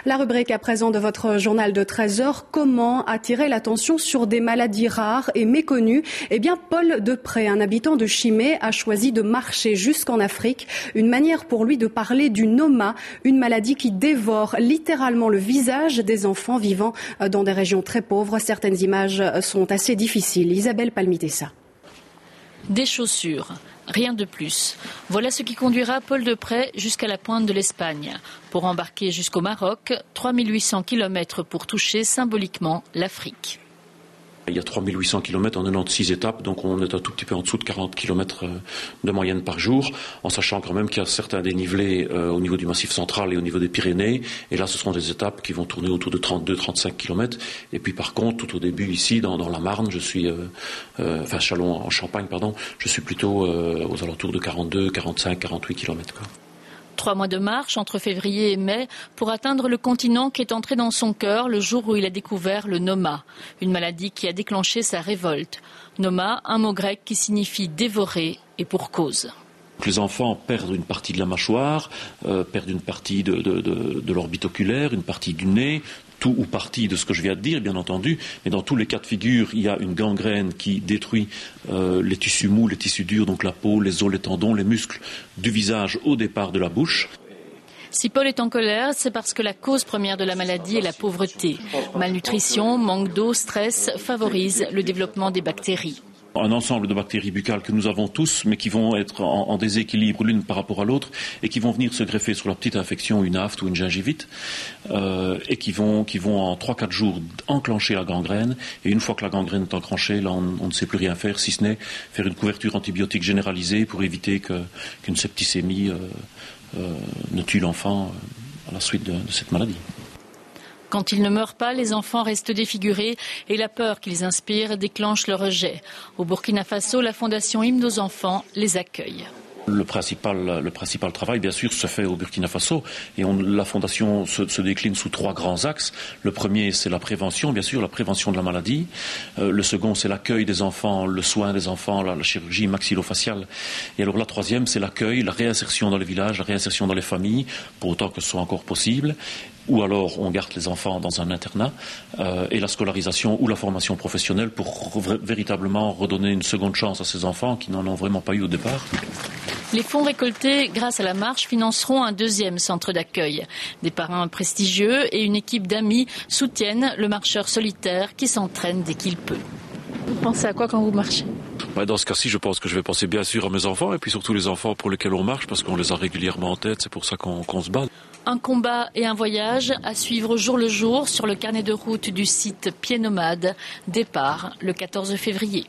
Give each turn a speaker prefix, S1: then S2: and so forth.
S1: La rubrique à présent de votre journal de 13h, comment attirer l'attention sur des maladies rares et méconnues? Eh bien, Paul Depré, un habitant de Chimay, a choisi de marcher jusqu'en Afrique. Une manière pour lui de parler du Noma, une maladie qui dévore littéralement le visage des enfants vivant dans des régions très pauvres. Certaines images sont assez difficiles. Isabelle Palmitessa.
S2: Des chaussures. Rien de plus. Voilà ce qui conduira Paul Depré jusqu'à la pointe de l'Espagne. Pour embarquer jusqu'au Maroc, 3800 km pour toucher symboliquement l'Afrique.
S3: Il y a 3800 km en 96 étapes, donc on est un tout petit peu en dessous de 40 km de moyenne par jour, en sachant quand même qu'il y a certains dénivelés au niveau du Massif central et au niveau des Pyrénées. Et là, ce seront des étapes qui vont tourner autour de 32-35 km. Et puis par contre, tout au début, ici, dans la Marne, je suis, Châlons en Champagne, pardon, je suis plutôt aux alentours de 42, 45, 48 km.
S2: 3 mois de marche entre février et mai pour atteindre le continent qui est entré dans son cœur le jour où il a découvert le Noma, une maladie qui a déclenché sa révolte. Noma, un mot grec qui signifie dévorer et pour cause.
S3: Les enfants perdent une partie de la mâchoire, perdent une partie de l'orbite oculaire, une partie du nez, tout ou partie de ce que je viens de dire, bien entendu, mais dans tous les cas de figure, il y a une gangrène qui détruit les tissus mous, les tissus durs, donc la peau, les os, les tendons, les muscles du visage au départ de la bouche.
S2: Si Paul est en colère, c'est parce que la cause première de la maladie est la pauvreté. Malnutrition, manque d'eau, stress favorisent le développement des bactéries.
S3: Un ensemble de bactéries buccales que nous avons tous, mais qui vont être en déséquilibre l'une par rapport à l'autre et qui vont venir se greffer sur la petite infection, une afte ou une gingivite, et qui vont en 3-4 jours enclencher la gangrène. Et une fois que la gangrène est enclenchée, là, on ne sait plus rien faire, si ce n'est faire une couverture antibiotique généralisée pour éviter qu'une septicémie ne tue l'enfant à la suite de cette maladie.
S2: Quand ils ne meurent pas, les enfants restent défigurés et la peur qu'ils inspirent déclenche le rejet. Au Burkina Faso, la fondation Hymne aux enfants les accueille.
S3: Le principal travail, bien sûr, se fait au Burkina Faso et la fondation se décline sous 3 grands axes. Le premier, c'est la prévention, bien sûr, la prévention de la maladie. Le second, c'est l'accueil des enfants, le soin des enfants, la chirurgie maxillofaciale. Et alors la troisième, c'est l'accueil, la réinsertion dans les villages, la réinsertion dans les familles, pour autant que ce soit encore possible. Ou alors on garde les enfants dans un internat, et la scolarisation ou la formation professionnelle pour véritablement redonner une seconde chance à ces enfants qui n'en ont vraiment pas eu au départ.
S2: Les fonds récoltés grâce à la marche financeront un 2e centre d'accueil. Des parrains prestigieux et une équipe d'amis soutiennent le marcheur solitaire qui s'entraîne dès qu'il peut. Vous pensez à quoi quand vous marchez ?
S3: Dans ce cas-ci, je pense que je vais penser bien sûr à mes enfants et puis surtout les enfants pour lesquels on marche parce qu'on les a régulièrement en tête, c'est pour ça qu'on se bat.
S2: Un combat et un voyage à suivre jour le jour sur le carnet de route du site Pieds Nomades. Départ le 14 février.